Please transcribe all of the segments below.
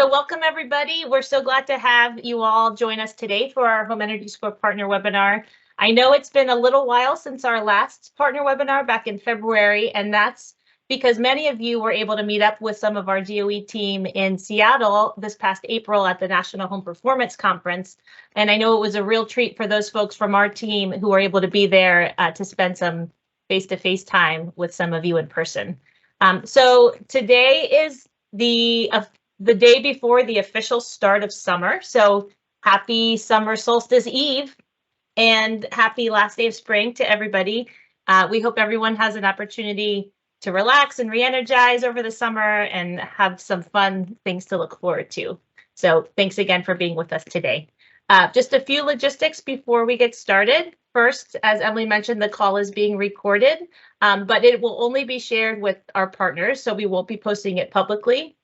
So welcome everybody. We're so glad to have you all join us today for our Home Energy Score Partner Webinar. I know it's been a little while since our last partner webinar back in February, and that's because many of you were able to meet up with some of our DOE team in Seattle this past April at the National Home Performance Conference. And I know it was a real treat for those folks from our team who were able to be there to spend some face-to-face time with some of you in person. So today is the day before the official start of summer. So happy summer solstice eve and happy last day of spring to everybody. We hope everyone has an opportunity to relax and re-energize over the summer and have some fun things to look forward to. So thanks again for being with us today. Just a few logistics before we get started. First, as Emily mentioned, the call is being recorded, but it will only be shared with our partners, so we won't be posting it publicly.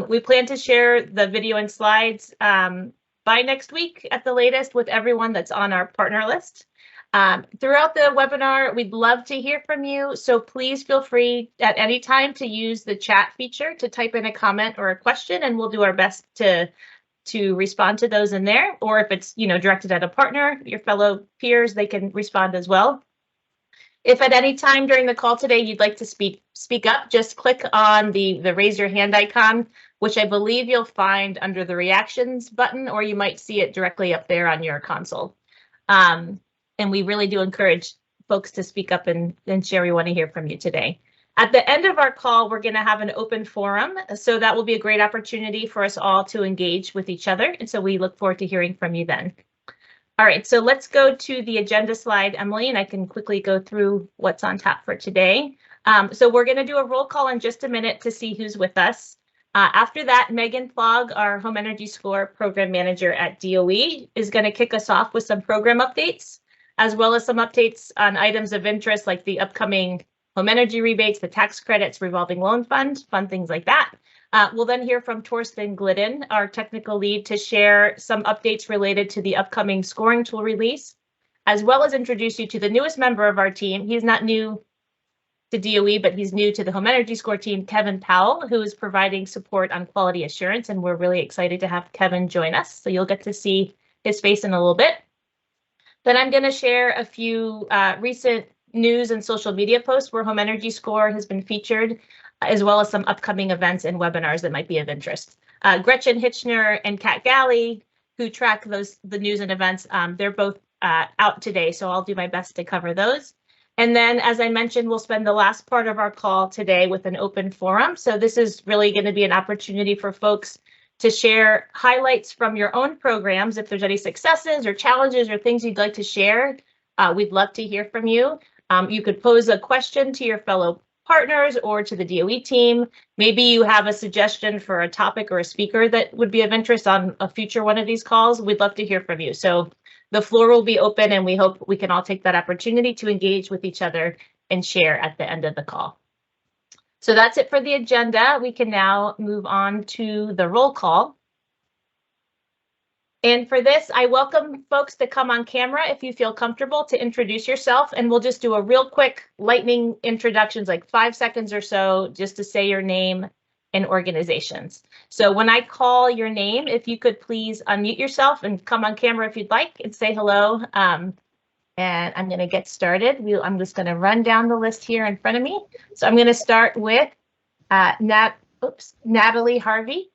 We plan to share the video and slides by next week at the latest with everyone that's on our partner list. Throughout the webinar, we'd love to hear from you, so please feel free at any time to use the chat feature to type in a comment or a question, and we'll do our best to respond to those in there. Or if it's directed at a partner, your fellow peers, they can respond as well. If at any time during the call today you'd like to speak up, just click on the raise your hand icon, which I believe you'll find under the reactions button, or you might see it directly up there on your console. And we really do encourage folks to speak up and share. We want to hear from you today. At the end of our call, we're going to have an open forum, so that will be a great opportunity for us all to engage with each other. And so we look forward to hearing from you then. All right, so let's go to the agenda slide, Emily, and I can quickly go through what's on tap for today. So we're going to do a roll call in just a minute to see who's with us. After that, Megan Flog, our Home Energy Score Program Manager at DOE, is going to kick us off with some program updates, as well as some updates on items of interest like the upcoming home energy rebates, the tax credits, revolving loan fund, fun things like that. We'll then hear from Torsten Glidden, our technical lead, to share some updates related to the upcoming scoring tool release, as well as introduce you to the newest member of our team. He's not new to DOE, but he's new to the Home Energy Score team, Kevin Powell, who is providing support on quality assurance, and we're really excited to have Kevin join us. So you'll get to see his face in a little bit. Then I'm going to share a few recent news and social media posts where Home Energy Score has been featured, as well as some upcoming events and webinars that might be of interest. Gretchen Hitchner and Kat Galley, who track the news and events, they're both out today, so I'll do my best to cover those. And then, as I mentioned, we'll spend the last part of our call today with an open forum. So this is really going to be an opportunity for folks to share highlights from your own programs. If there's any successes or challenges or things you'd like to share, we'd love to hear from you. You could pose a question to your fellow partners or to the DOE team. Maybe you have a suggestion for a topic or a speaker that would be of interest on a future one of these calls. We'd love to hear from you. So the floor will be open, and we hope we can all take that opportunity to engage with each other and share at the end of the call. So that's it for the agenda. We can now move on to the roll call. And for this, I welcome folks to come on camera if you feel comfortable to introduce yourself, and we'll just do a real quick lightning introductions, like 5 seconds or so, just to say your name and organizations. So when I call your name, if you could please unmute yourself and come on camera if you'd like and say hello. And I'm going to get started. I'm just going to run down the list here in front of me. So I'm going to start with Natalie Harvey.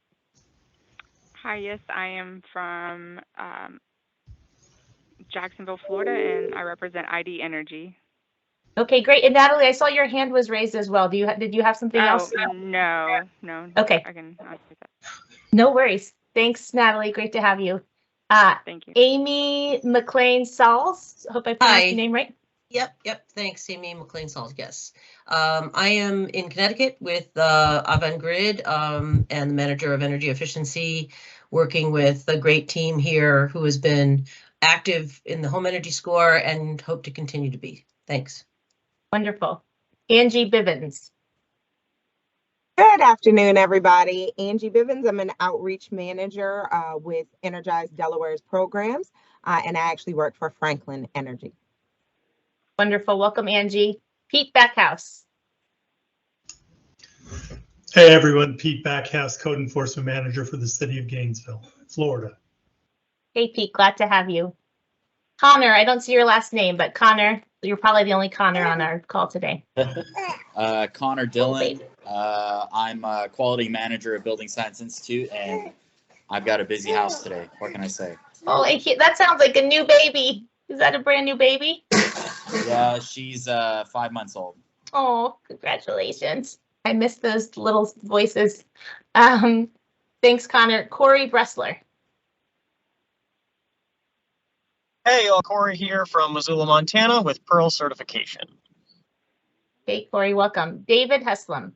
Hi, yes, I am from Jacksonville, Florida, and I represent ID Energy. Okay, great. And Natalie, I saw your hand was raised as well. Did you have something else? No. Okay. I can answer that. No worries. Thanks, Natalie. Great to have you. Thank you. Amy McLean-Sauls. Hope I pronounced your name right. Yep. Thanks, Amy McLean-Sauls. Yes. I am in Connecticut with Avangrid and the manager of energy efficiency, working with a great team here who has been active in the Home Energy Score and hope to continue to be. Thanks. Wonderful. Angie Bivens. Good afternoon, everybody. Angie Bivens. I'm an outreach manager with Energize Delaware's programs, and I actually work for Franklin Energy. Wonderful. Welcome, Angie. Pete Backhouse. Hey everyone, Pete Backhouse, Code Enforcement Manager for the City of Gainesville, Florida. Hey, Pete, glad to have you. Connor, I don't see your last name, but Connor, you're probably the only Connor on our call today. Connor Dillon. I'm a quality manager at Building Science Institute, and I've got a busy house today. What can I say? Oh, that sounds like a new baby. Is that a brand new baby? Yeah, she's 5 months old. Oh, congratulations. I miss those little voices. Thanks, Connor. Corey Bressler. Hey, y'all, Corey here from Missoula, Montana with Pearl Certification. Hey, Corey, welcome. David Heslem.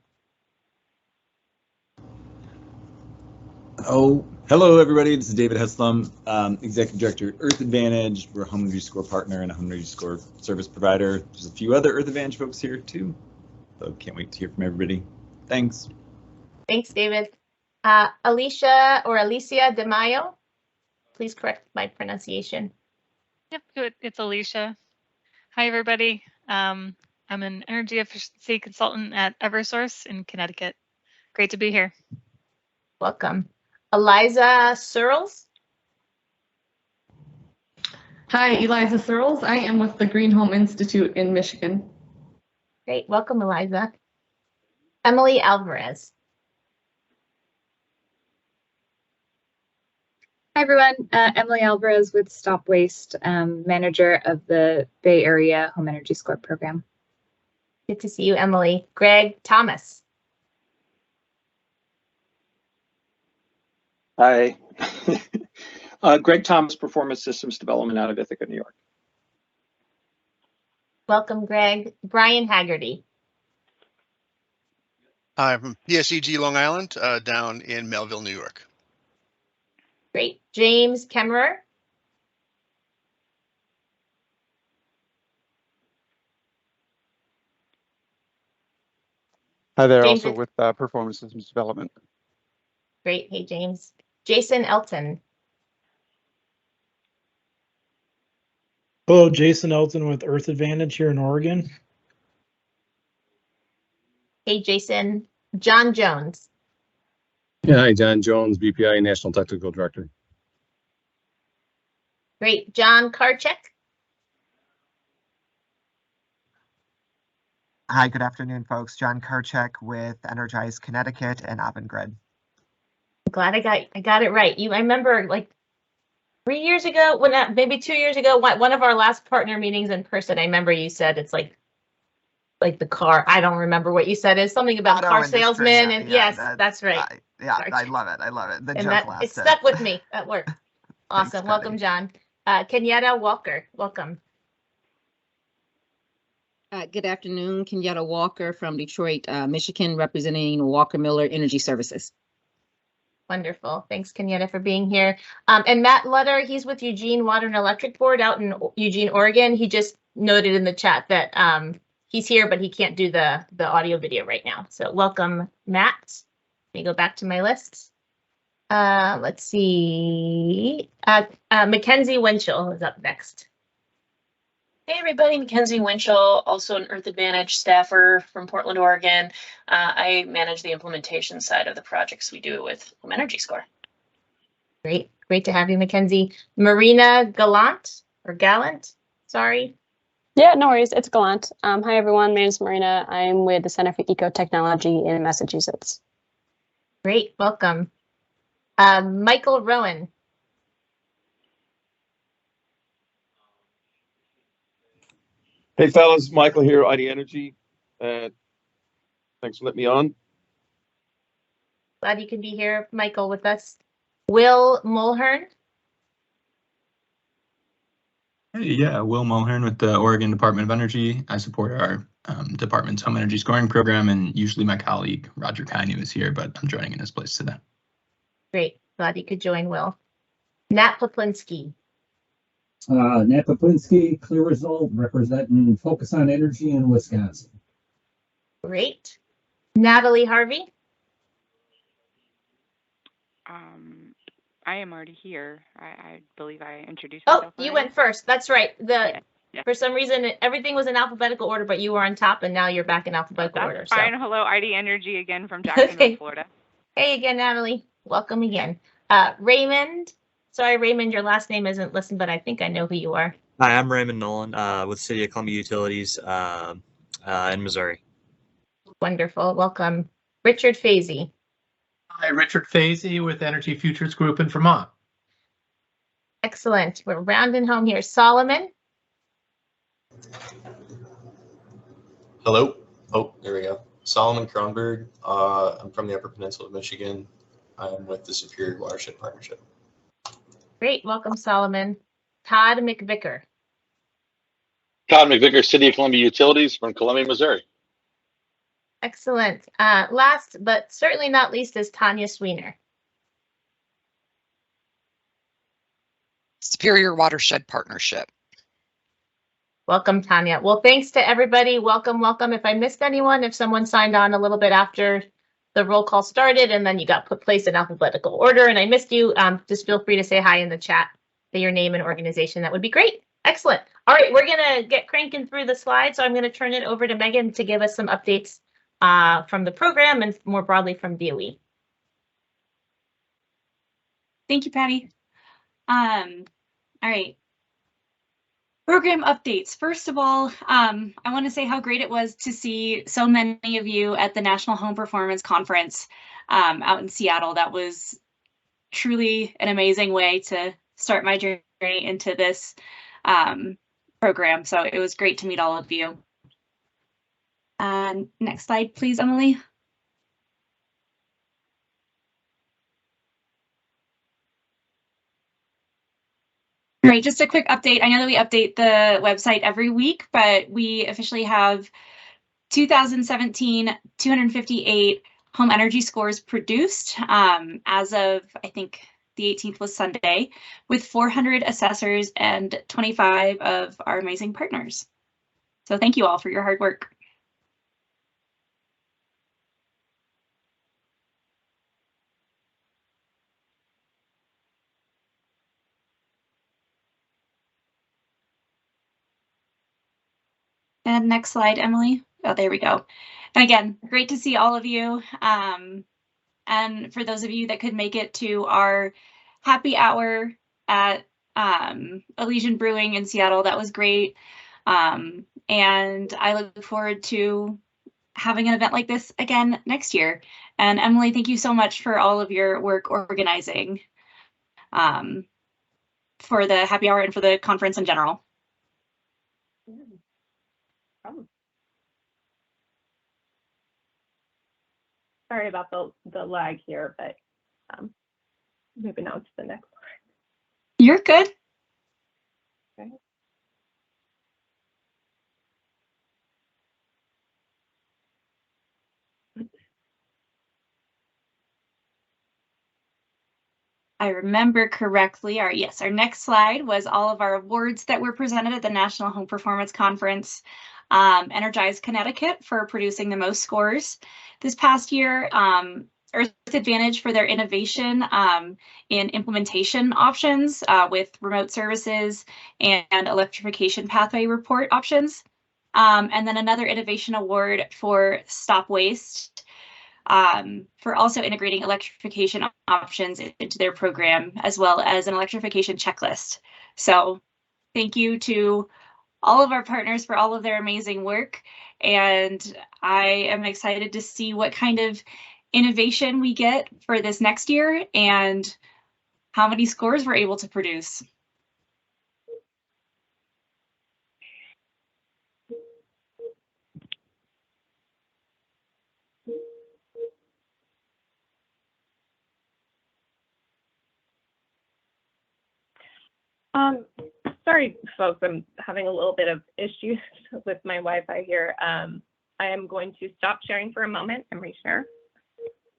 Oh, hello, everybody. This is David Heslem, Executive Director at Earth Advantage. We're a Home Energy Score partner and a Home Energy Score service provider. There's a few other Earth Advantage folks here, too. So can't wait to hear from everybody. Thanks. Thanks, David. Alicia De Mayo. Please correct my pronunciation. Yep, good. It's Alicia. Hi, everybody. I'm an energy efficiency consultant at Eversource in Connecticut. Great to be here. Welcome. Eliza Searles. Hi, Eliza Searles. I am with the Green Home Institute in Michigan. Great. Welcome, Eliza. Emily Alvarez. Hi, everyone. Emily Alvarez with Stop Waste, manager of the Bay Area Home Energy Score program. Good to see you, Emily. Greg Thomas. Hi. Greg Thomas, Performance Systems Development out of Ithaca, New York. Welcome, Greg. Brian Haggerty. Hi, I'm from PSEG Long Island, down in Melville, New York. Great. James Kemmerer. Hi there, James also with Performance Systems Development. Great. Hey, James. Jason Elton. Hello, Jason Elton with Earth Advantage here in Oregon. Hey, Jason. John Jones. Yeah, hi, John Jones, BPI National Technical Director. Great. John Karchek. Hi, good afternoon, folks. John Karchek with Energize Connecticut and Avangrid. I'm glad I got it right. I remember like 3 years ago, maybe 2 years ago, one of our last partner meetings in person. I remember you said it's like the car. I don't remember what you said. It's something about car salesmen, and yes, that's right. I love it. I love it. The and joke it stuck with me. That worked. Awesome. Welcome, John. Kenyatta Walker. Welcome. Good afternoon, Kenyatta Walker from Detroit, Michigan, representing Walker Miller Energy Services. Wonderful. Thanks, Kenyatta, for being here. And Matt Lutter, he's with Eugene Water and Electric Board out in Eugene, Oregon. He just noted in the chat that he's here, but he can't do the audio video right now. So welcome, Matt. Let me go back to my list. Let's see. Mackenzie Winchell is up next. Hey everybody, Mackenzie Winchell, also an Earth Advantage staffer from Portland, Oregon. I manage the implementation side of the projects we do with Home Energy Score. Great to have you, Mackenzie. Marina Gallant, sorry. Yeah, no worries, it's Gallant. Hi everyone, my name is Marina. I'm with the Center for Ecotechnology in Massachusetts. Great, welcome. Michael Rowan. Hey fellas, Michael here, ID Energy. Thanks for letting me on. Glad you can be here, Michael, with us. Will Mulhern. Hey, yeah, Will Mulhern with the Oregon Department of Energy. I support our department's home energy scoring program, and usually my colleague Roger Kainu is here, but I'm joining in his place today. Great, glad you could join, Will. Nat Poplinski. Nat Poplinski, Clear Result, representing Focus on Energy in Wisconsin. Great. Natalie Harvey. I am already here. I believe I introduced Oh, myself. you went first. That's right. For some reason, everything was in alphabetical order, but you were on top, and now you're back in alphabetical order. That's fine. So. Hello, ID Energy again from Jacksonville, Okay. Florida. Hey again, Natalie. Welcome again. Raymond. Sorry, Raymond, your last name isn't listed, but I think I know who you are. Hi, I'm Raymond Nolan with City of Columbia Utilities in Missouri. Wonderful. Welcome. Richard Fazy. Hi, Richard Fazy with Energy Futures Group in Vermont. Excellent. We're rounding home here. Solomon. Hello. Oh, there we go. Solomon Kronberg. I'm from the Upper Peninsula of Michigan. I'm with the Superior Watershed Partnership. Great. Welcome, Solomon. Todd McVicker. Todd McVicker, City of Columbia Utilities from Columbia, Missouri. Excellent. Last but certainly not least is Tanya Sweener. Superior Watershed Partnership. Welcome, Tanya. Well, thanks to everybody. Welcome, welcome. If I missed anyone, if someone signed on a little bit after the roll call started and then you got placed in alphabetical order and I missed you, just feel free to say hi in the chat, say your name and organization. That would be great. Excellent. All right, we're going to get cranking through the slides. So I'm going to turn it over to Megan to give us some updates from the program and more broadly from DOE. Thank you, Patty. All right. Program updates. First of all, I want to say how great it was to see so many of you at the National Home Performance Conference out in Seattle. That was truly an amazing way to start my journey into this program. So it was great to meet all of you. Next slide, please, Emily. All right, just a quick update. I know that we update the website every week, but we officially have 2017 258 home energy scores produced as of, I think, the 18th was Sunday, with 400 assessors and 25 of our amazing partners. So thank you all for your hard work. And next slide, Emily. Oh, there we go. And again, great to see all of you. And for those of you that could make it to our happy hour at Elysian Brewing in Seattle, that was great. And I look forward to having an event like this again next year. And Emily, thank you so much for all of your work organizing for the happy hour and for the conference in general. Sorry about the lag here, but moving on to the next one. You're good. Okay. I remember correctly, our next slide was all of our awards that were presented at the National Home Performance Conference. Energize Connecticut for producing the most scores this past year. Earth Advantage for their innovation in implementation options with remote services and electrification pathway report options. And then another innovation award for Stop Waste for also integrating electrification options into their program, as well as an electrification checklist. So thank you to all of our partners for all of their amazing work. And I am excited to see what kind of innovation we get for this next year and how many scores we're able to produce. Sorry, folks, I'm having a little bit of issues with my Wi-Fi here. I am going to stop sharing for a moment and reshare.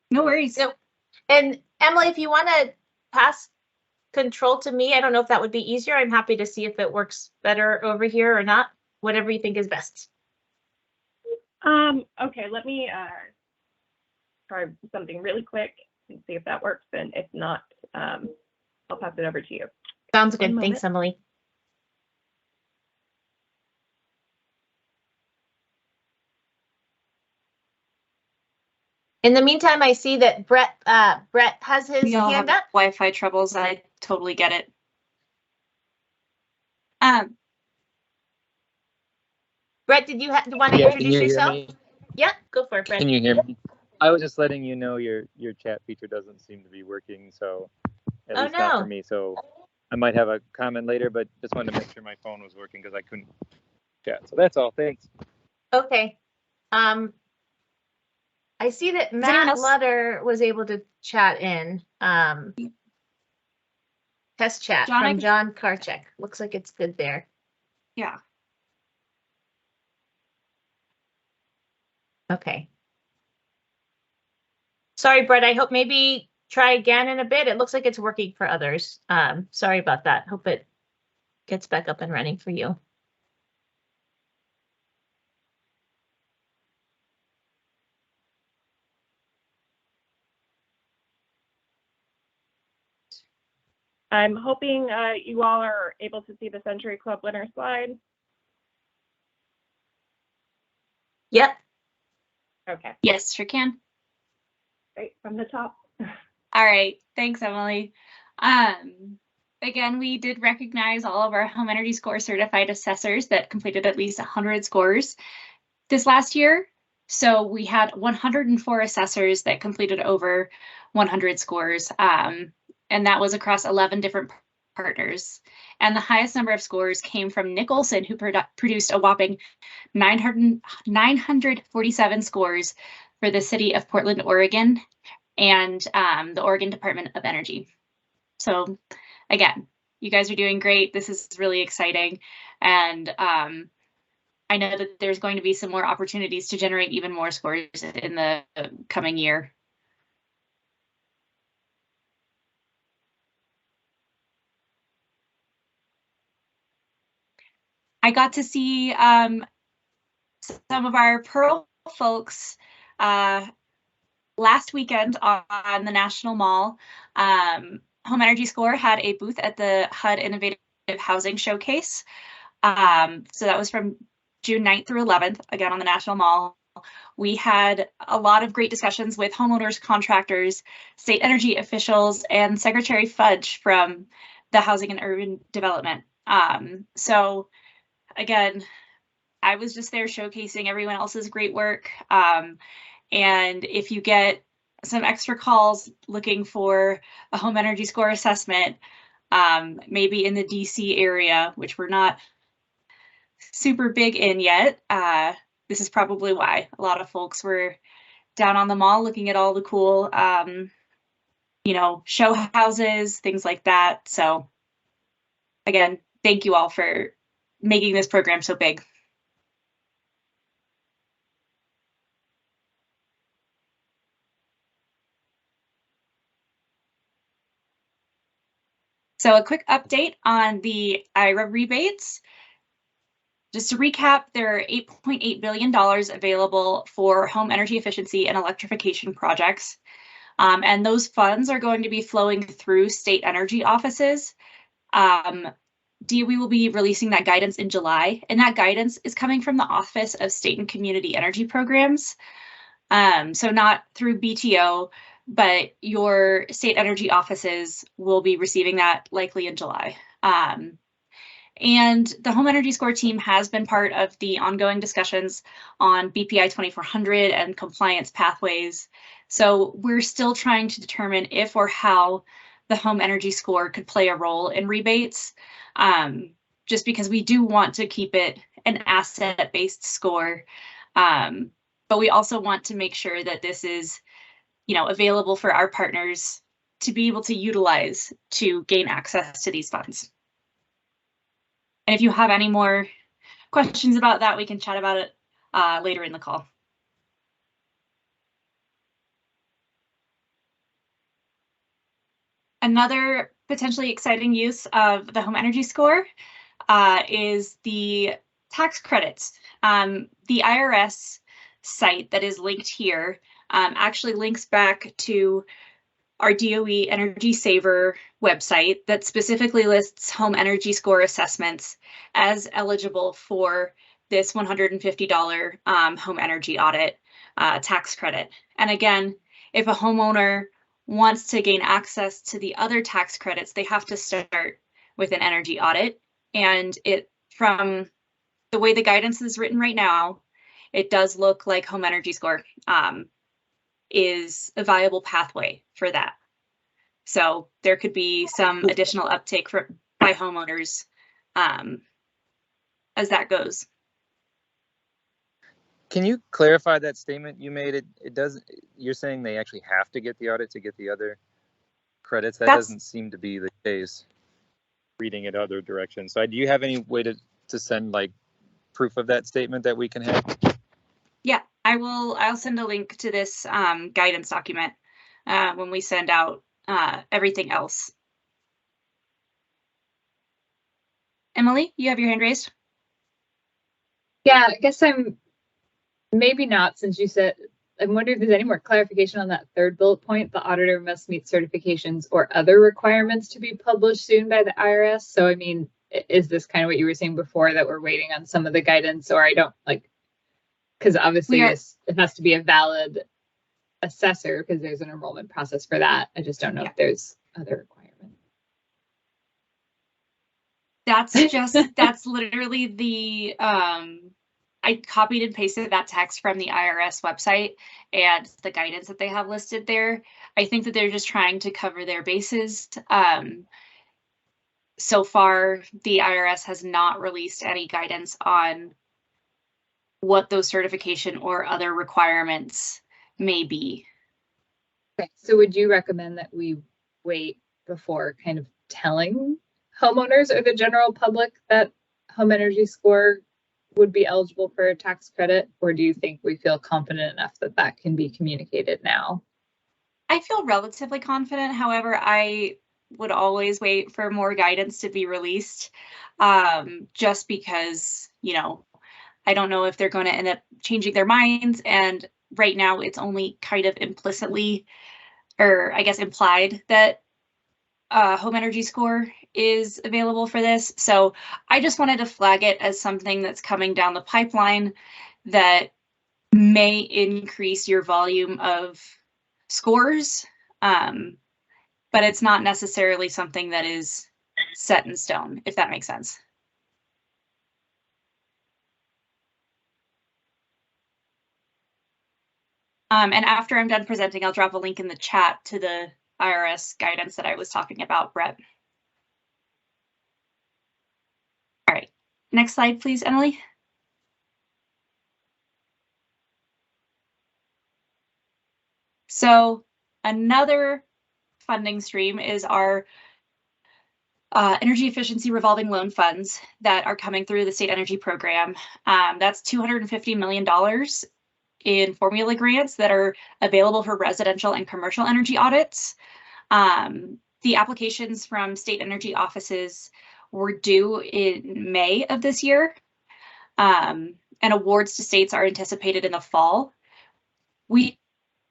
No worries. So, and Emily, if you want to pass control to me, I don't know if that would be easier. I'm happy to see if it works better over here or not, whatever you think is best. Okay, let me try something really quick and see if that works. And if not, I'll pass it over to you. Sounds good. Thanks, Emily. In the meantime, I see that Brett has his We all hand have up. Wi-Fi troubles. I totally get it. Brett, did you want to Yeah, can introduce you hear yourself? me? Yeah, go for it, Brett. Can you hear me? I was just letting you know your chat feature doesn't seem to be working, so at least not for me. So I might have a comment later, but just wanted to make sure my phone was working because I couldn't chat. So that's all. Thanks. Okay. I see that Matt Lutter was able to chat in. Test chat from John Karchek. Looks like it's good there. Yeah. Okay. Sorry, Brett. I hope maybe try again in a bit. It looks like it's working for others. Sorry about that. Hope it gets back up and running for you. I'm hoping you all are able to see the Century Club winner slide. Yep. Okay. Yes, sure can. Right from the top. All right. Thanks, Emily. Again, we did recognize all of our home energy score certified assessors that completed at least 100 scores this last year. So we had 104 assessors that completed over 100 scores. And that was across 11 different partners. And the highest number of scores came from Nicholson, who produced a whopping 947 scores for the city of Portland, Oregon, and the Oregon Department of Energy. So again, you guys are doing great. This is really exciting. And I know that there's going to be some more opportunities to generate even more scores in the coming year. I got to see some of our Pearl folks last weekend on the National Mall. Home Energy Score had a booth at the HUD Innovative Housing Showcase. So that was from June 9th through 11th, again on the National Mall. We had a lot of great discussions with homeowners, contractors, state energy officials, and Secretary Fudge from the Housing and Urban Development. So again, I was just there showcasing everyone else's great work. And if you get some extra calls looking for a home energy score assessment, maybe in the DC area, which we're not super big in yet, this is probably why a lot of folks were down on the mall looking at all the cool, show houses, things like that. So again, thank you all for making this program so big. So a quick update on the IRA rebates. Just to recap, there are $8.8 billion available for home energy efficiency and electrification projects. And those funds are going to be flowing through state energy offices. DOE will be releasing that guidance in July, and that guidance is coming from the Office of State and Community Energy Programs. So not through BTO, but your state energy offices will be receiving that likely in July. And the Home Energy Score team has been part of the ongoing discussions on BPI 2400 and compliance pathways. So we're still trying to determine if or how the Home Energy Score could play a role in rebates, just because we do want to keep it an asset-based score. But we also want to make sure that this is, available for our partners to be able to utilize to gain access to these funds. And if you have any more questions about that, we can chat about it later in the call. Another potentially exciting use of the Home Energy Score is the tax credits. The IRS site that is linked here actually links back to our DOE Energy Saver website that specifically lists home energy score assessments as eligible for this $150 home energy audit. tax credit. And again, if a homeowner wants to gain access to the other tax credits, they have to start with an energy audit. And from the way the guidance is written right now, it does look like home energy score is a viable pathway for that. So there could be some additional uptake by homeowners as that goes. Can you clarify that statement you made? It doesn't. You're saying they actually have to get the audit to get the other credits. That doesn't seem to be the case. Reading it other directions. So do you have any way to send like proof of that statement that we can have? Yeah, I'll send a link to this guidance document when we send out everything else. Emily, you have your hand raised. Yeah, I guess I'm maybe not, since you said, I'm wondering if there's any more clarification on that third bullet point. The auditor must meet certifications or other requirements to be published soon by the IRS. So, I mean, is this kind of what you were saying before, that we're waiting on some of the guidance, or I don't like, because obviously it has to be a valid assessor because there's an enrollment process for that. I just don't know if there's other requirements. That's literally the I copied and pasted that text from the IRS website and the guidance that they have listed there. I think that they're just trying to cover their bases. So far, the IRS has not released any guidance on what those certification or other requirements may be. Okay, so would you recommend that we wait before kind of telling homeowners or the general public that home energy score would be eligible for a tax credit, or do you think we feel confident enough that that can be communicated now? I feel relatively confident. However, I would always wait for more guidance to be released, just because, you know, I don't know if they're going to end up changing their minds. And right now it's only kind of implicitly, or I guess implied, that home energy score is available for this. So I just wanted to flag it as something that's coming down the pipeline that may increase your volume of scores, but it's not necessarily something that is set in stone, if that makes sense. And after I'm done presenting, I'll drop a link in the chat to the IRS guidance that I was talking about, Brett. All right, next slide, please, Emily. So another funding stream is our energy efficiency revolving loan funds that are coming through the state energy program. That's $250 million in formula grants that are available for residential and commercial energy audits. The applications from state energy offices were due in May of this year, and awards to states are anticipated in the fall. We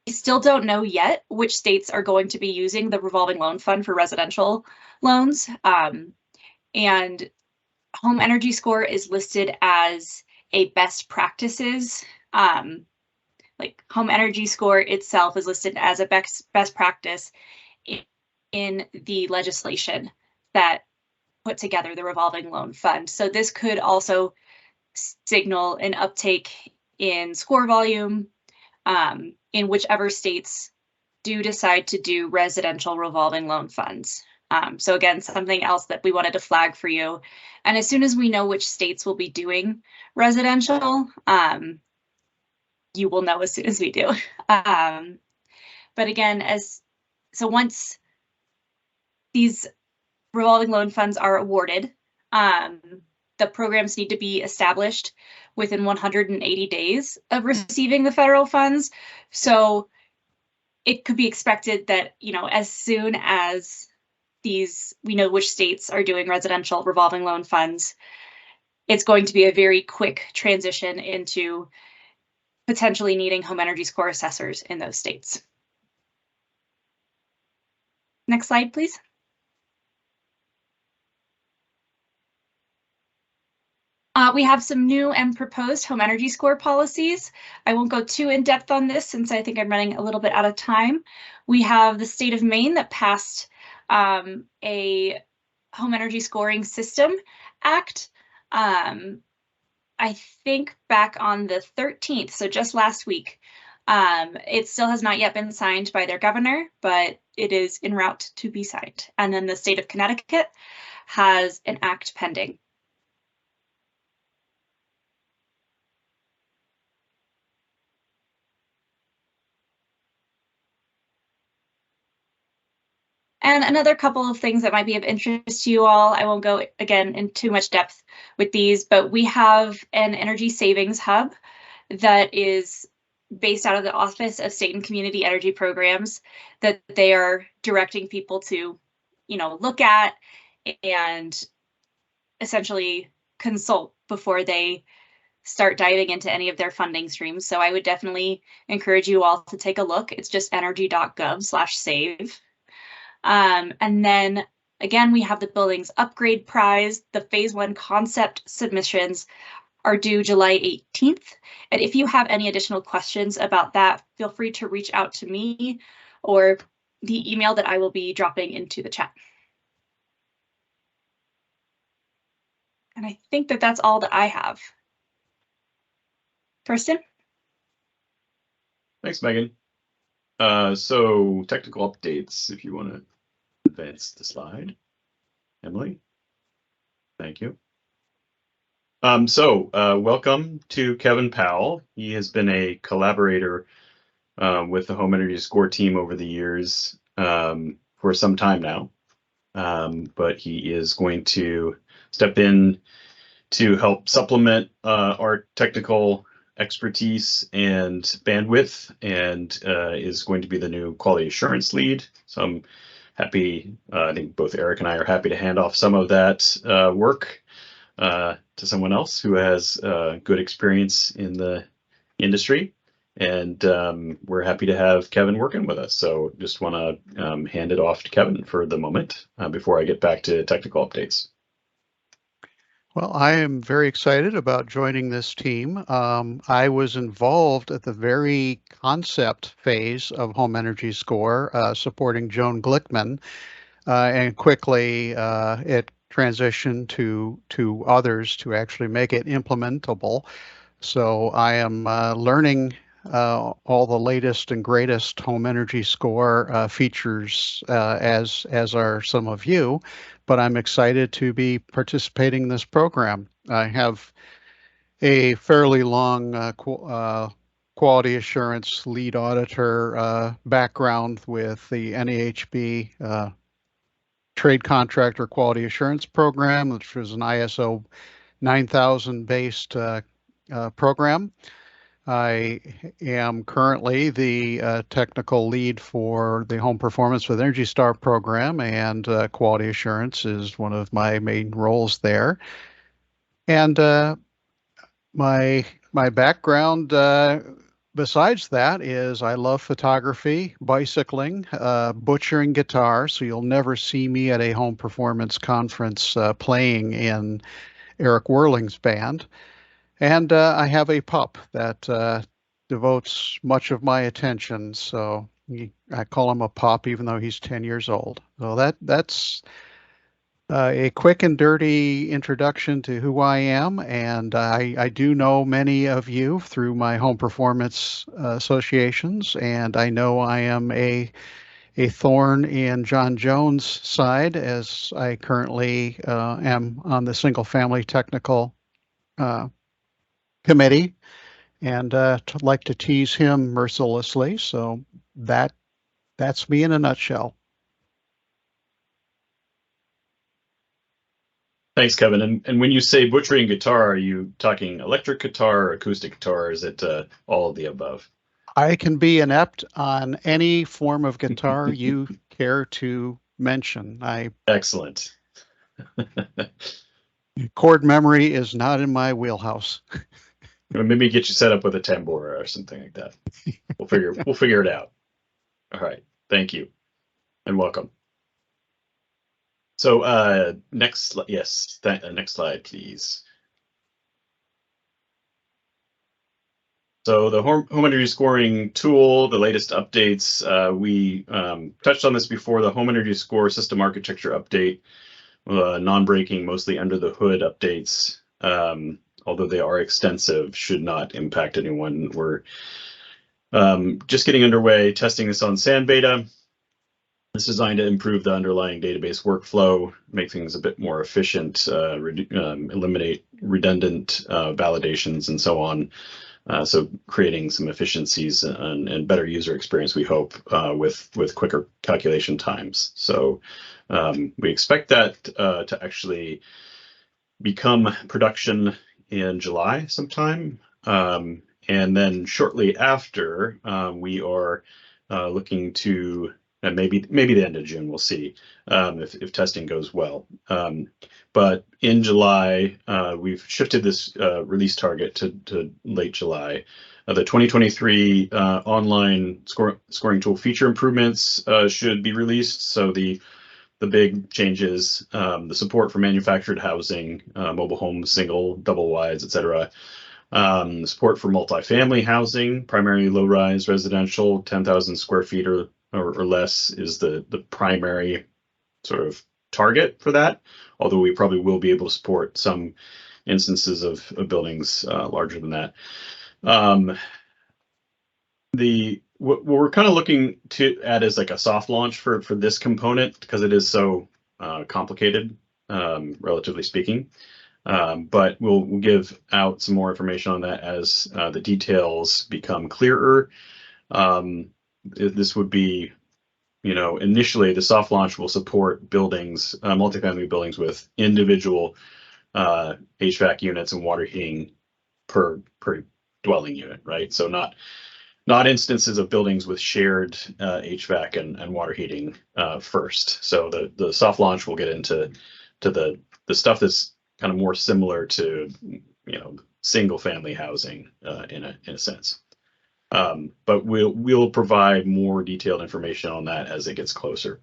still don't know yet which states are going to be using the revolving loan fund for residential loans. And home energy score is listed as a best practices. Like home energy score itself is listed as a best practice in the legislation that put together the revolving loan fund. So this could also signal an uptake in score volume in whichever states do decide to do residential revolving loan funds. So again, something else that we wanted to flag for you. And as soon as we know which states will be doing residential, you will know as soon as we do. But again, once these revolving loan funds are awarded, the programs need to be established within 180 days of receiving the federal funds. So it could be expected that, you know, as soon as we know which states are doing residential revolving loan funds, it's going to be a very quick transition into potentially needing home energy score assessors in those states. Next slide, please. We have some new and proposed home energy score policies. I won't go too in depth on this since I think I'm running a little bit out of time. We have the state of Maine that passed a home energy scoring system act. I think back on the 13th, so just last week. It still has not yet been signed by their governor, but it is en route to be signed. And then the state of Connecticut has an act pending. And another couple of things that might be of interest to you all, I won't go again in too much depth with these, but we have an energy savings hub that is based out of the Office of State and Community Energy Programs that they are directing people to, look at and essentially consult before they start diving into any of their funding streams. So I would definitely encourage you all to take a look. It's just energy.gov/save. And then again, we have the buildings upgrade prize. The phase 1 concept submissions are due July 18th. And if you have any additional questions about that, feel free to reach out to me or the email that I will be dropping into the chat. And I think that that's all that I have. Kirsten? Thanks, Megan. So technical updates, if you want to advance the slide. Emily? Thank you. Welcome to Kevin Powell. He has been a collaborator with the Home Energy Score team over the years for some time now, but he is going to step in to help supplement our technical expertise and bandwidth, and is going to be the new quality assurance lead. So I'm happy, I think both Eric and I are happy to hand off some of that work to someone else who has good experience in the industry. And we're happy to have Kevin working with us. So just want to hand it off to Kevin for the moment before I get back to technical updates. Well, I am very excited about joining this team. I was involved at the very concept phase of Home Energy Score, supporting Joan Glickman, and quickly it transitioned to others to actually make it implementable. So I am learning all the latest and greatest Home Energy Score features, as are some of you, but I'm excited to be participating in this program. I have a fairly long quality assurance lead auditor background with the NAHB Trade Contractor Quality Assurance Program, which was an ISO 9000 based program. I am currently the technical lead for the Home Performance with Energy Star program, and quality assurance is one of my main roles there. And my background besides that is I love photography, bicycling, butchering guitar. So you'll never see me at a home performance conference playing in Eric Whirling's band. And I have a pup that devotes much of my attention. So I call him a pup, even though he's 10 years old. So that's a quick and dirty introduction to who I am. And I do know many of you through my home performance associations. And I know I am a thorn in John Jones' side, as I currently am on the single family technical committee, and like to tease him mercilessly. So that's me in a nutshell. Thanks, Kevin. And when you say butchering guitar, are you talking electric guitar or acoustic guitar, or is it all of the above? I can be inept on any form of guitar you care to mention. Excellent. Chord memory is not in my wheelhouse. Maybe get you set up with a tambora or something like that. We'll figure it out. All right. Thank you and welcome. So next slide, please. So the home energy scoring tool, the latest updates, we touched on this before, the home energy score system architecture update, non-breaking, mostly under the hood updates, although they are extensive, should not impact anyone. We're just getting underway, testing this on SAN beta. It's designed to improve the underlying database workflow, make things a bit more efficient, eliminate redundant validations and so on. So creating some efficiencies and better user experience, we hope, with quicker calculation times. So we expect that to actually become production in July sometime. And then shortly after, we are looking to, and maybe the end of June, we'll see if testing goes well. But in July, we've shifted this release target to late July. The 2023 online scoring tool feature improvements should be released. So the big changes, the support for manufactured housing, mobile homes, single, double wides, etc. Support for multifamily housing, primarily low-rise residential, 10,000 square feet or less is the primary sort of target for that, although we probably will be able to support some instances of buildings larger than that. What we're kind of looking to add is like a soft launch for this component, because it is so complicated, relatively speaking. But we'll give out some more information on that as the details become clearer. This would be, initially the soft launch will support buildings, multifamily buildings with individual HVAC units and water heating per dwelling unit, right? So not instances of buildings with shared HVAC and water heating first. So the soft launch will get into the stuff that's kind of more similar to single family housing in a sense. But we'll provide more detailed information on that as it gets closer.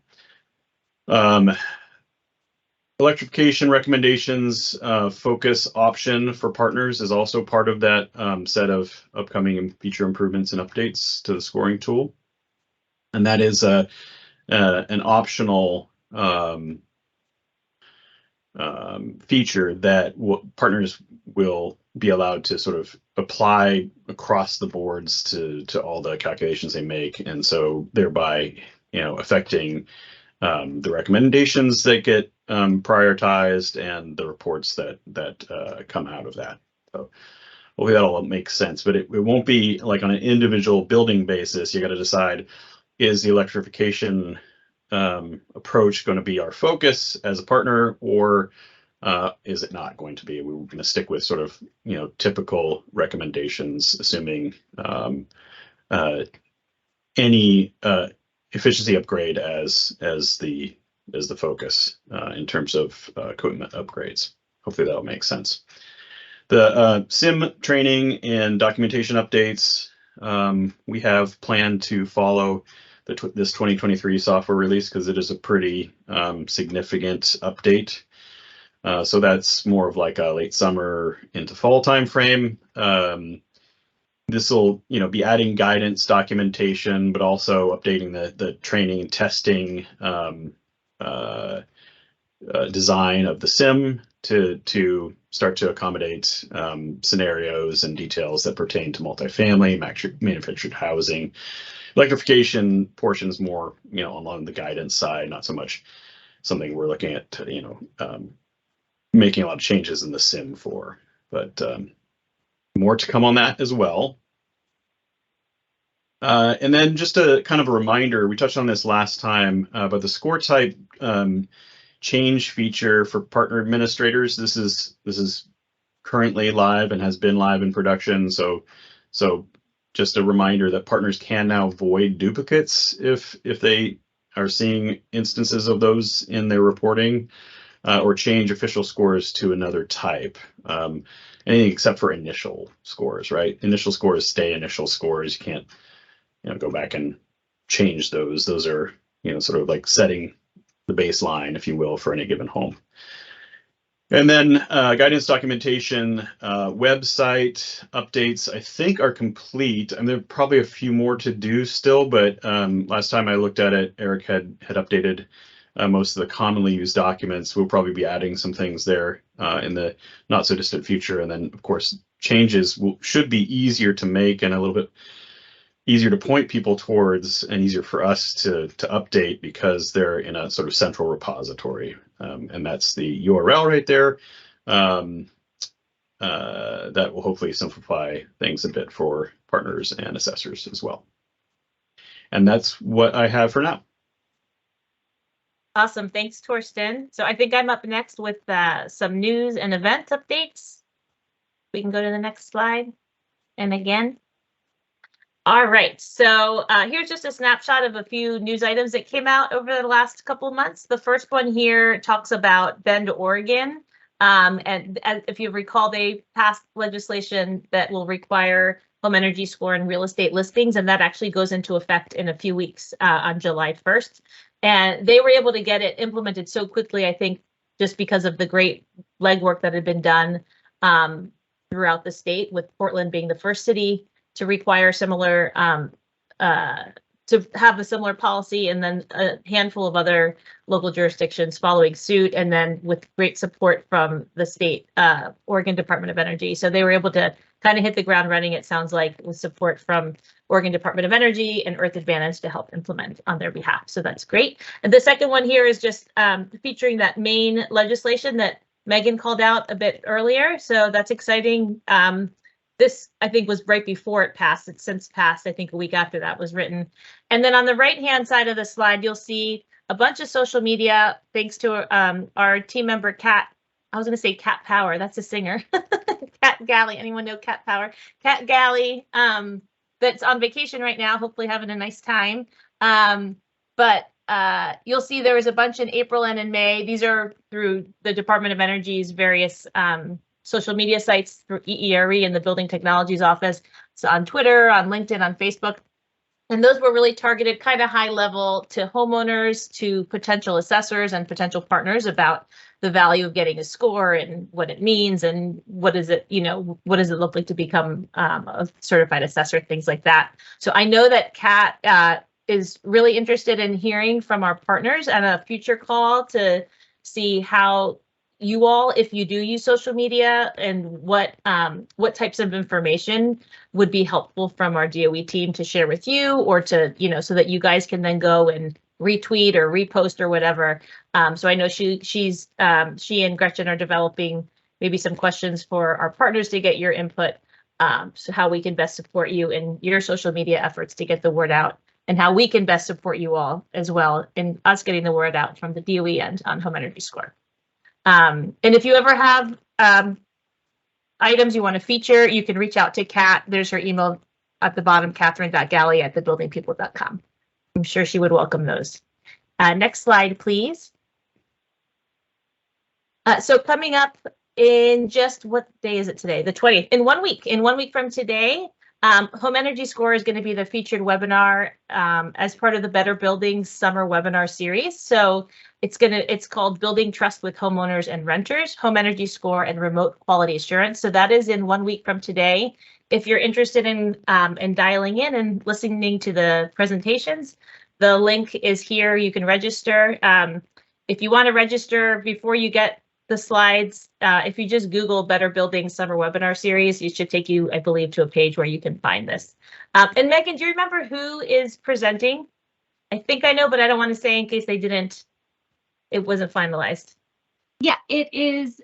Electrification recommendations, focus option for partners is also part of that set of upcoming feature improvements and updates to the scoring tool. And that is an optional feature that partners will be allowed to sort of apply across the boards to all the calculations they make, and so thereby affecting the recommendations that get prioritized and the reports that come out of that. So hopefully that'll make sense, but it won't be like on an individual building basis. You got to decide, is the electrification approach going to be our focus as a partner, or is it not going to be? We're going to stick with sort of typical recommendations, assuming any efficiency upgrade as the focus in terms of equipment upgrades. Hopefully that'll make sense. The SIM training and documentation updates, we have planned to follow this 2023 software release because it is a pretty significant update. So that's more of like a late summer into fall timeframe. This will, be adding guidance, documentation, but also updating the training and testing design of the SIM to start to accommodate scenarios and details that pertain to multifamily, manufactured housing. Electrification portions more, along the guidance side, not so much something we're looking at, making a lot of changes in the SIM for, but more to come on that as well. And then just a kind of a reminder, we touched on this last time, but the score type change feature for partner administrators, this is currently live and has been live in production. So just a reminder that partners can now void duplicates if they are seeing instances of those in their reporting, or change official scores to another type. Anything except for initial scores, right? Initial scores stay initial scores. You can't go back and change those. Those are, sort of like setting the baseline, if you will, for any given home. And then guidance documentation, website updates, I think are complete. I mean, there are probably a few more to do still, but last time I looked at it, Eric had updated most of the commonly used documents. We'll probably be adding some things there in the not so distant future. And then, of course, changes should be easier to make and a little bit easier to point people towards and easier for us to update because they're in a sort of central repository. And that's the URL right there. That will hopefully simplify things a bit for partners and assessors as well. And that's what I have for now. Awesome. Thanks, Torsten. So I think I'm up next with some news and event updates. We can go to the next slide. And again. All right, so here's just a snapshot of a few news items that came out over the last couple of months. The first one here talks about Bend, Oregon. And if you recall, they passed legislation that will require home energy score and real estate listings, and that actually goes into effect in a few weeks on July 1st. And they were able to get it implemented so quickly, I think, just because of the great legwork that had been done throughout the state, with Portland being the first city to require similar, to have a similar policy, and then a handful of other local jurisdictions following suit, and then with great support from the state, Oregon Department of Energy. So they were able to kind of hit the ground running, it sounds like, with support from Oregon Department of Energy and Earth Advantage to help implement on their behalf. So that's great. And the second one here is just featuring that Maine legislation that Megan called out a bit earlier. So that's exciting. This, I think, was right before it passed. It's since passed, I think a week after that was written. And then on the right-hand side of the slide, you'll see a bunch of social media, thanks to our team member, Kat. I was going to say Cat Power. That's a singer. Cat Galley. Anyone know Cat Power? Cat Galley, that's on vacation right now, hopefully having a nice time. But you'll see there was a bunch in April and in May. These are through the Department of Energy's various social media sites, through EERE and the Building Technologies Office. So on Twitter, on LinkedIn, on Facebook. And those were really targeted kind of high level to homeowners, to potential assessors and potential partners about the value of getting a score and what it means and what is it, what does it look like to become a certified assessor, things like that. So I know that Kat is really interested in hearing from our partners and a future call to see how you all, if you do use social media, and what types of information would be helpful from our DOE team to share with you, or to, so that you guys can then go and retweet or repost or whatever. So I know she and Gretchen are developing maybe some questions for our partners to get your input, so how we can best support you in your social media efforts to get the word out, and how we can best support you all as well in us getting the word out from the DOE end on home energy score. And if you ever have items you want to feature, you can reach out to Kat. There's her email at the bottom, catherine.galley@thebuildingpeople.com. I'm sure she would welcome those. Next slide, please. So coming up in just, what day is it today? The 20th. In 1 week. In 1 week from today, Home Energy Score is going to be the featured webinar as part of the Better Buildings Summer Webinar Series. So it's called Building Trust with Homeowners and Renters, Home Energy Score and Remote Quality Assurance. So that is in 1 week from today. If you're interested in dialing in and listening to the presentations, the link is here. You can register. If you want to register before you get the slides, if you just Google Better Buildings Summer Webinar Series, it should take you, I believe, to a page where you can find this. And Megan, do you remember who is presenting? I think I know, but I don't want to say in case they didn't. It wasn't finalized. Yeah, it is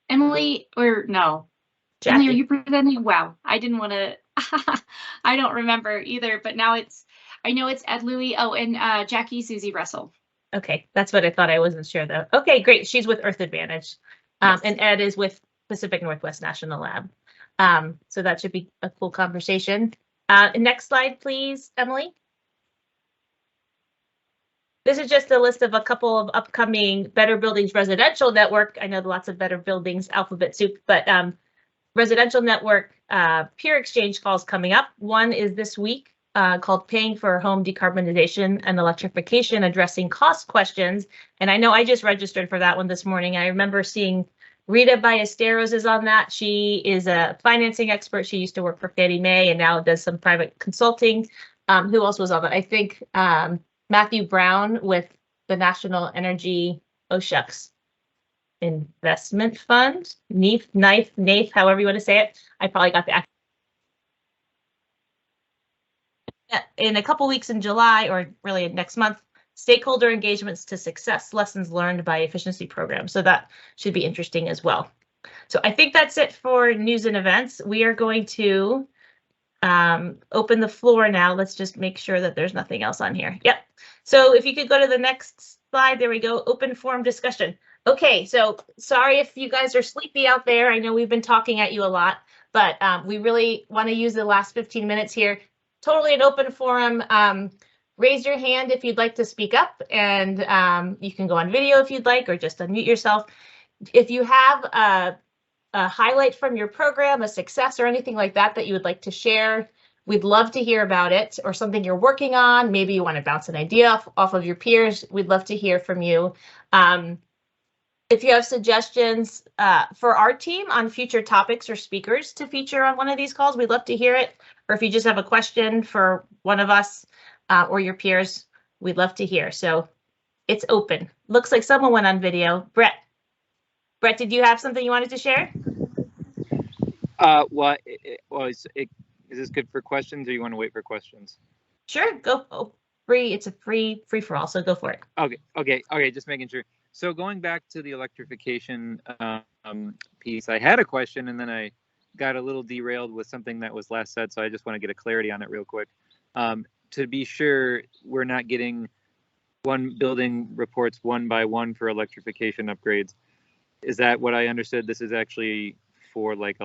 Emily, or no. Jackie. Emily, are you presenting? Wow, I didn't want to, I don't remember either, but now I know it's Ed Louie. Oh, and Jackie Susie Russell. Okay, that's what I thought. I wasn't sure though. Okay, great. She's with Earth Advantage. Yes. And Ed is with Pacific Northwest National Lab. So that should be a cool conversation. Next slide, please, Emily. This is just a list of a couple of upcoming Better Buildings Residential Network. I know lots of Better Buildings alphabet soup, but Residential Network peer exchange calls coming up. One is this week called Paying for Home Decarbonization and Electrification, Addressing Cost Questions. And I know I just registered for that one this morning. I remember seeing Rita Ballesteros is on that. She is a financing expert. She used to work for Fannie Mae and now does some private consulting. Who else was on that? I think Matthew Brown with the National Energy, oh shucks, Investment Fund, NAIF, however you want to say it. I probably got the in a couple weeks in July, or really next month, stakeholder engagements to success, lessons learned by efficiency programs. So that should be interesting as well. So I think that's it for news and events. We are going to open the floor now. Let's just make sure that there's nothing else on here. Yep. So if you could go to the next slide, there we go. Open forum discussion. Okay, so sorry if you guys are sleepy out there. I know we've been talking at you a lot, but we really want to use the last 15 minutes here. Totally an open forum. Raise your hand if you'd like to speak up, and you can go on video if you'd like, or just unmute yourself. If you have a highlight from your program, a success or anything like that that you would like to share, we'd love to hear about it, or something you're working on. Maybe you want to bounce an idea off of your peers. We'd love to hear from you. If you have suggestions for our team on future topics or speakers to feature on one of these calls, we'd love to hear it. Or if you just have a question for one of us or your peers, we'd love to hear. So it's open. Looks like someone went on video. Brett, did you have something you wanted to share? Is this good for questions, or you want to wait for questions? Sure, go. Oh, free. It's a free for all, so go for it. Okay. Just making sure. So going back to the electrification piece, I had a question and then I got a little derailed with something that was last said, so I just want to get a clarity on it real quick. To be sure we're not getting one building reports one by one for electrification upgrades. Is that what I understood? This is actually for like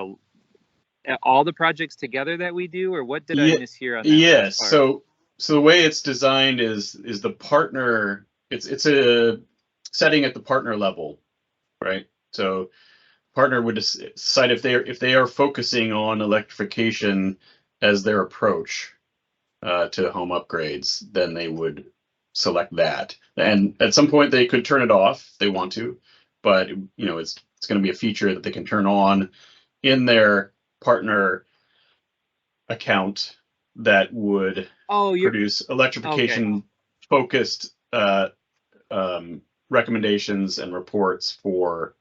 all the projects together that we do, or what did I mishear on that? Yes. So the way it's designed is the partner. It's a setting at the partner level, right? So partner would decide if they are focusing on electrification as their approach to home upgrades, then they would select that. And at some point they could turn it off if they want to, but it's going to be a feature that they can turn on in their partner account that would produce electrification focused recommendations and reports for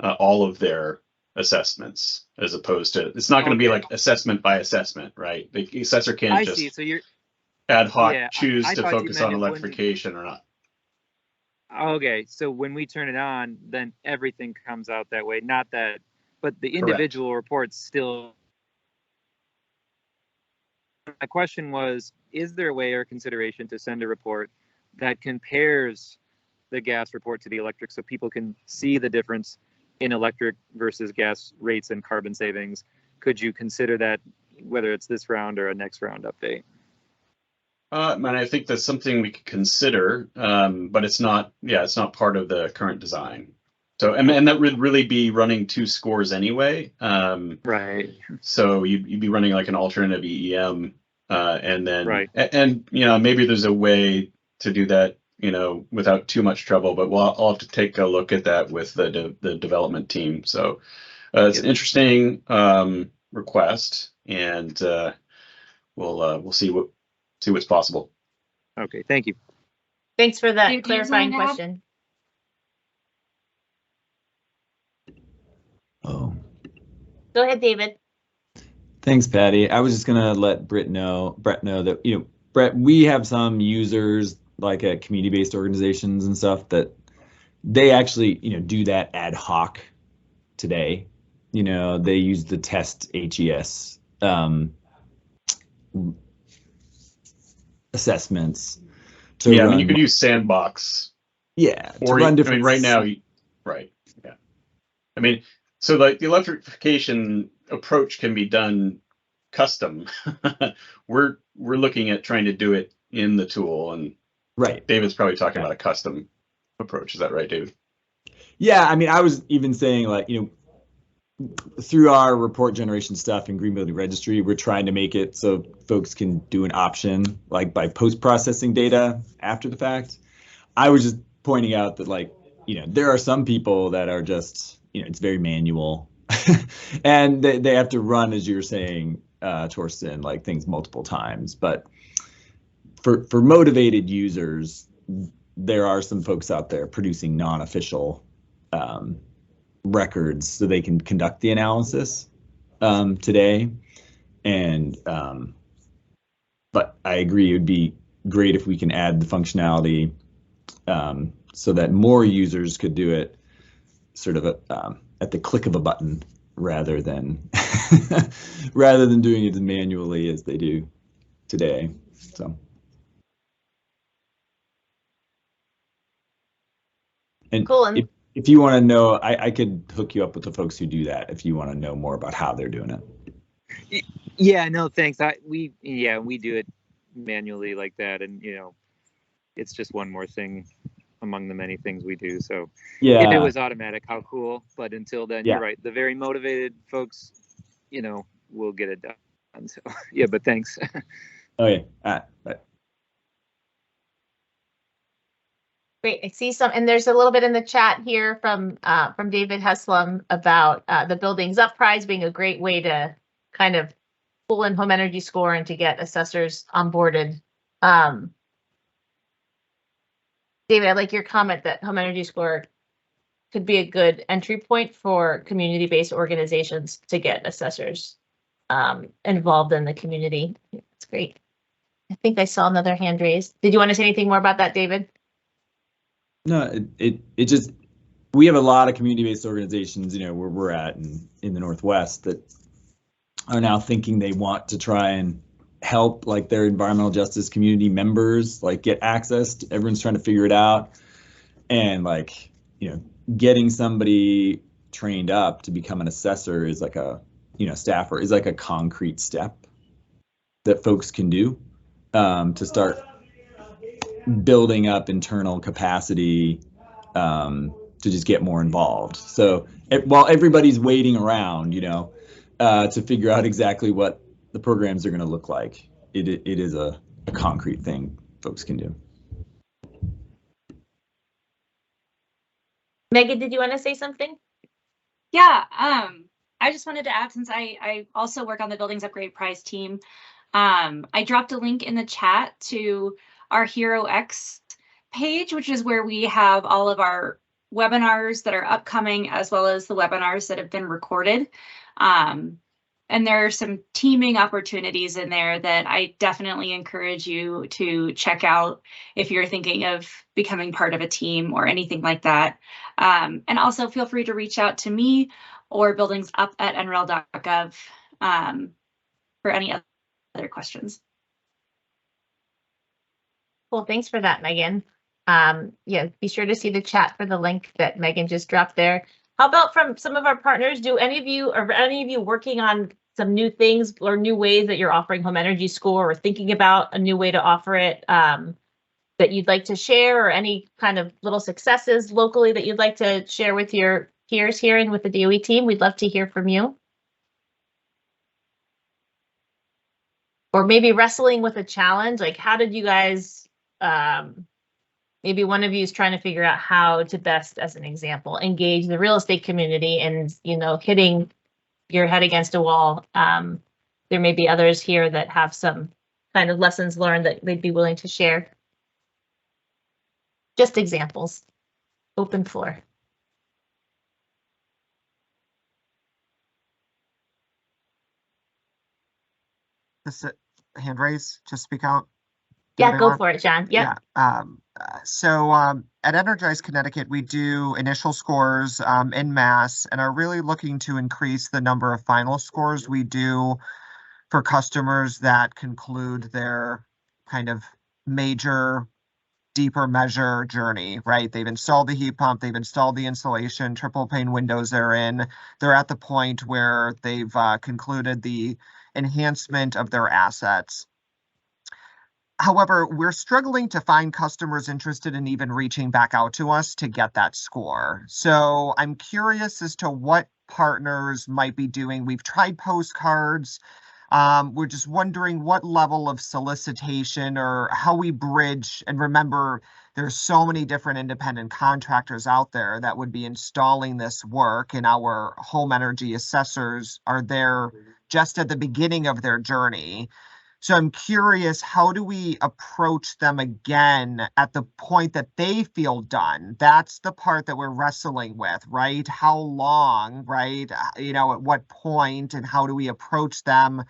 all of their assessments, as opposed to, it's not going to be like assessment by assessment, right? The assessor can't just ad hoc choose to focus on electrification or not. Okay, so when we turn it on, then everything comes out that way. Not that, but the individual reports still. My question was, is there a way or consideration to send a report that compares the gas report to the electric, so people can see the difference in electric versus gas rates and carbon savings? Could you consider that, whether it's this round or a next round update? And I think that's something we could consider, but it's not part of the current design. So, and that would really be running two scores anyway. Right. So you'd be running like an alternative EEM, and then, and maybe there's a way to do that, without too much trouble, but I'll have to take a look at that with the development team. So it's an interesting request, and we'll see what's possible. Okay, thank you. Thanks for that clarifying question. Oh. Go ahead, David. Thanks, Patty. I was just gonna let Brett know that, Brett, we have some users like at community-based organizations and stuff that they actually, do that ad hoc today. They use the test HES assessments to run. You could use Sandbox. Yeah, or to run different. Right now, right? Yeah. So like the electrification approach can be done custom. we're looking at trying to do it in the tool, and David's probably talking about a custom approach. Is that right, David? Yeah, I was even saying, like, through our report generation stuff in Green Building Registry, we're trying to make it so folks can do an option like by post-processing data after the fact. I was just pointing out that, like, there are some people that are just, it's very manual and they have to run, as you were saying, Torsten, like things multiple times. But for motivated users, there are some folks out there producing non-official records so they can conduct the analysis today. And but I agree, it would be great if we can add the functionality so that more users could do it sort of at the click of a button rather than rather than doing it as manually as they do today. So. And cool. If you want to know, I could hook you up with the folks who do that if you want to know more about how they're doing it. Yeah, no, thanks. We do it manually like that, and it's just one more thing among the many things we do. So yeah, if it was automatic, how cool. But until then, yeah. You're right. The very motivated folks, will get it done. So yeah, but thanks. Okay. Great. I see some, and there's a little bit in the chat here from David Heslem about the Buildings Up Prize being a great way to kind of pull in home energy score and to get assessors onboarded. David, I like your comment that home energy score could be a good entry point for community-based organizations to get assessors involved in the community. That's great. I think I saw another hand raised. Did you want to say anything more about that, David? No, it just, we have a lot of community-based organizations, where we're at in the Northwest that are now thinking they want to try and help like their environmental justice community members like get access to, everyone's trying to figure it out, and like getting somebody trained up to become an assessor is like a staffer is like a concrete step that folks can do to start building up internal capacity to just get more involved. So while everybody's waiting around, to figure out exactly what the programs are going to look like, it is a concrete thing folks can do. Megan, did you want to say something? Yeah, I just wanted to add, since I also work on the Buildings Upgrade Prize team, I dropped a link in the chat to our Hero X page, which is where we have all of our webinars that are upcoming, as well as the webinars that have been recorded. And there are some teaming opportunities in there that I definitely encourage you to check out if you're thinking of becoming part of a team or anything like that. And also feel free to reach out to me or buildingsup@nrel.gov for any other questions. Well, thanks for that, Megan. Yeah, be sure to see the chat for the link that Megan just dropped there. How about from some of our partners? Do any of you working on some new things or new ways that you're offering home energy score, or thinking about a new way to offer it that you'd like to share, or any kind of little successes locally that you'd like to share with your peers here and with the DOE team? We'd love to hear from you. Or maybe wrestling with a challenge, like how did you guys, maybe one of you is trying to figure out how to best, as an example, engage the real estate community and, hitting your head against a wall. There may be others here that have some kind of lessons learned that they'd be willing to share. Just examples. Open floor. This hand raise, just speak out. Yeah, go for it, John. Yep. Yeah. So at Energize Connecticut, we do initial scores en masse and are really looking to increase the number of final scores we do for customers that conclude their kind of major, deeper measure journey, right? They've installed the heat pump, they've installed the insulation, triple pane windows they're in. They're at the point where they've concluded the enhancement of their assets. However, we're struggling to find customers interested in even reaching back out to us to get that score. So I'm curious as to what partners might be doing. We've tried postcards. We're just wondering what level of solicitation or how we bridge. And remember, there's so many different independent contractors out there that would be installing this work, and our home energy assessors are there just at the beginning of their journey. So I'm curious, how do we approach them again at the point that they feel done? That's the part that we're wrestling with, right? How long, right? At what point, and how do we approach them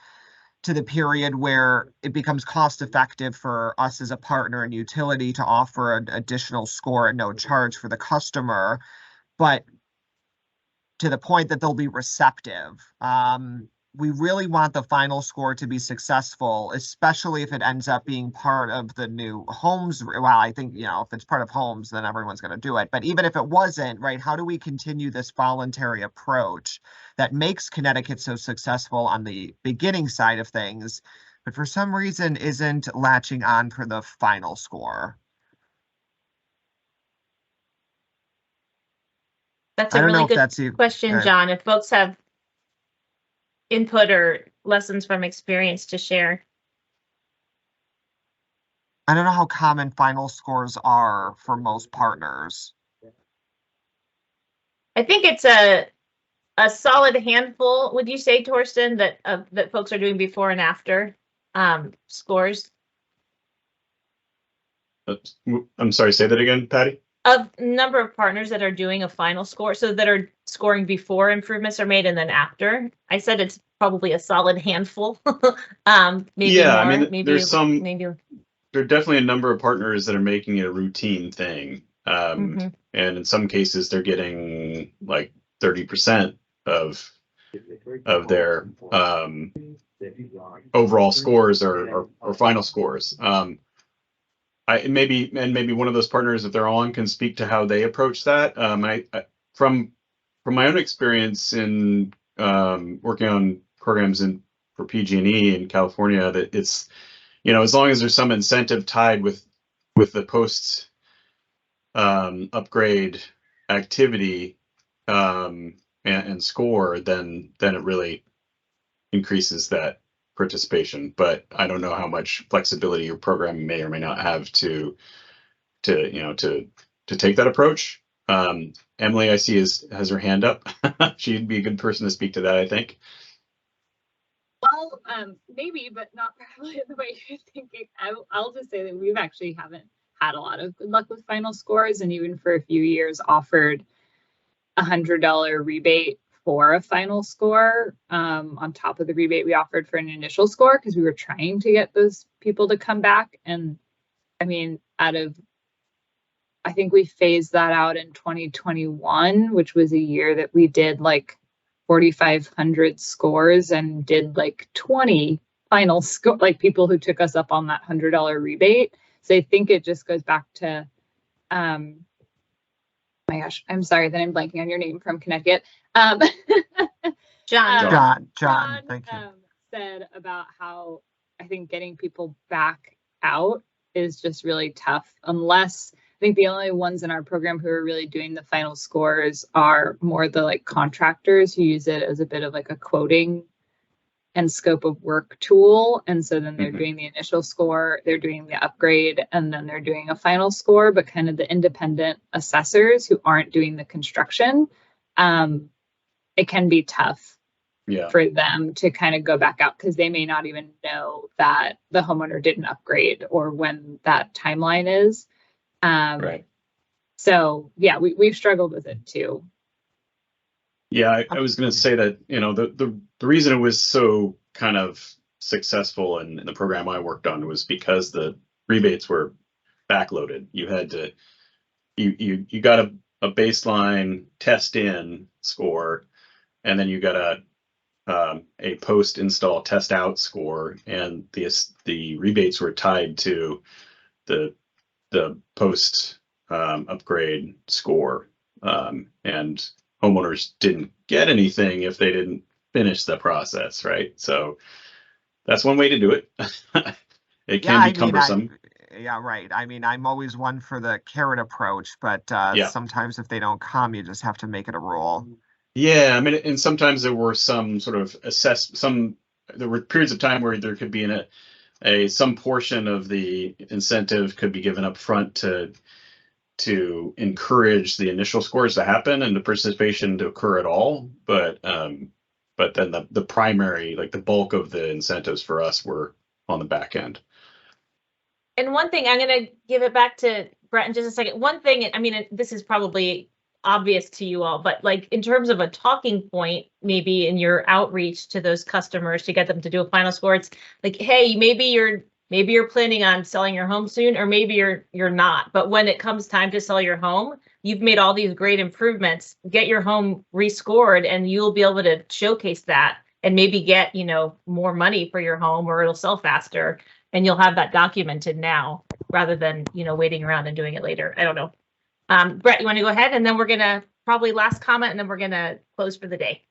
to the period where it becomes cost effective for us as a partner and utility to offer an additional score at no charge for the customer, but to the point that they'll be receptive. We really want the final score to be successful, especially if it ends up being part of the new homes. Well, I think, if it's part of homes, then everyone's going to do it. But even if it wasn't, right, how do we continue this voluntary approach that makes Connecticut so successful on the beginning side of things, but for some reason isn't latching on for the final score? That's a really good question, John. If folks have input or lessons from experience to share. I don't know how common final scores are for most partners. I think it's a solid handful. Would you say, Torsten, that folks are doing before and after scores? I'm sorry, say that again, Patty. Of number of partners that are doing a final score, so that are scoring before improvements are made and then after. I said it's probably a solid handful. Maybe yeah, more, I mean, maybe, there's some. Maybe there are definitely a number of partners that are making it a routine thing, and in some cases they're getting like 30% of their overall scores or final scores. Maybe one of those partners, if they're on, can speak to how they approach that. From my own experience in working on programs for PG&E in California, that it's, as long as there's some incentive tied with the post upgrade activity and score, then it really increases that participation. But I don't know how much flexibility your program may or may not have to take that approach. Emily, I see, has her hand up. She'd be a good person to speak to that, I think. Well, maybe, but not probably in the way you're thinking. I'll just say that we've actually haven't had a lot of good luck with final scores, and even for a few years offered $100 rebate for a final score on top of the rebate we offered for an initial score, because we were trying to get those people to come back. And I mean, I think we phased that out in 2021, which was a year that we did like 4,500 scores and did like 20 final score, like people who took us up on that $100 rebate. So I think it just goes back to, my gosh, I'm sorry that I'm blanking on your name from Connecticut. John, thank you. Said about how I think getting people back out is just really tough, unless I think the only ones in our program who are really doing the final scores are more the like contractors who use it as a bit of like a quoting and scope of work tool. And so then they're doing the initial score, they're doing the upgrade, and then they're doing a final score. But kind of the independent assessors who aren't doing the construction, it can be tough for them to kind of go back out, because they may not even know that the homeowner didn't upgrade or when that timeline is. Right. So yeah, we've struggled with it too. Yeah, I was going to say that, the reason it was so kind of successful in the program I worked on was because the rebates were backloaded. You had to, you got a baseline test in score, and then you got a post install test out score, and the rebates were tied to the post upgrade score, and homeowners didn't get anything if they didn't finish the process, right? So that's one way to do it. It can be cumbersome. Yeah, right. I mean, I'm always one for the carrot approach, but sometimes if they don't come, you just have to make it a rule. Yeah, I mean, and sometimes there were some sort of there were periods of time where there could be some portion of the incentive could be given up front to encourage the initial scores to happen and the participation to occur at all. But then the primary, like the bulk of the incentives for us were on the back end. And one thing, I'm going to give it back to Brett in just a second. One thing, I mean, this is probably obvious to you all, but like in terms of a talking point, maybe in your outreach to those customers to get them to do a final score, it's like, hey, maybe you're planning on selling your home soon, or maybe you're not. But when it comes time to sell your home, you've made all these great improvements. Get your home rescored, and you'll be able to showcase that and maybe get, more money for your home, or it'll sell faster. And you'll have that documented now rather than, waiting around and doing it later. I don't know. Brett, you want to go ahead? And then we're going to probably last comment, and then we're going to close for the day.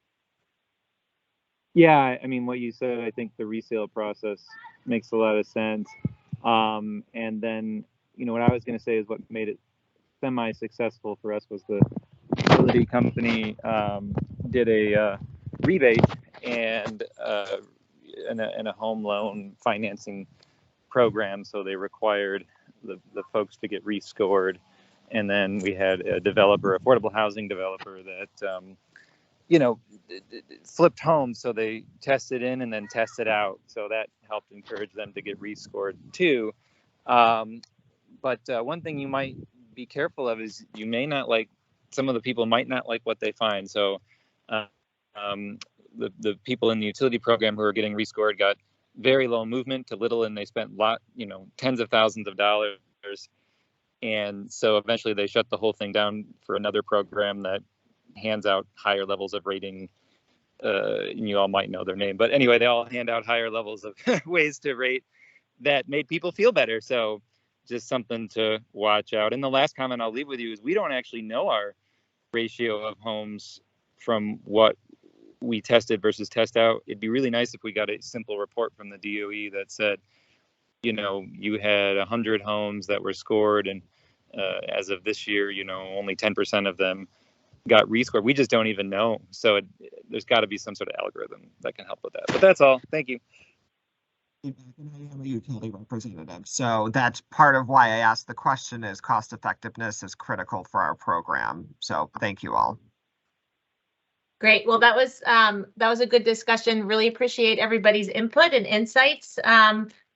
Yeah, I mean, what you said, I think the resale process makes a lot of sense. And then, what I was going to say is what made it semi-successful for us was the utility company did a rebate and a home loan financing program. So they required the folks to get rescored. And then we had a developer, affordable housing developer that, flipped homes. So they tested in and then tested out. So that helped encourage them to get rescored too. But one thing you might be careful of is you may not like, some of the people might not like what they find. So the people in the utility program who are getting rescored got very low movement to little, and they spent tens of thousands of dollars. And so eventually they shut the whole thing down for another program that hands out higher levels of rating. And you all might know their name, but anyway, they all hand out higher levels of ways to rate that made people feel better. So just something to watch out. And the last comment I'll leave with you is we don't actually know our ratio of homes from what we tested versus test out. It'd be really nice if we got a simple report from the DOE that said, you had 100 homes that were scored, and as of this year, only 10% of them got rescored. We just don't even know. So there's got to be some sort of algorithm that can help with that. But that's all. Thank you. I am a utility representative, so that's part of why I asked the question. Is cost effectiveness is critical for our program. So thank you all. Great. Well, that was a good discussion. Really appreciate everybody's input and insights.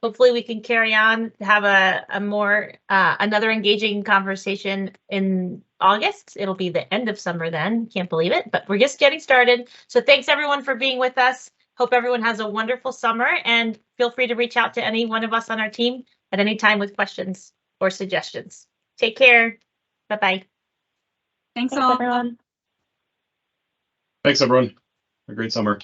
Hopefully we can carry on, have a more another engaging conversation in August. It'll be the end of summer then. Can't believe it, but we're just getting started. So thanks everyone for being with us. Hope everyone has a wonderful summer, and feel free to reach out to any one of us on our team at any time with questions or suggestions. Take care. Bye-bye. Thanks all. Everyone. Thanks, everyone. Have a great summer.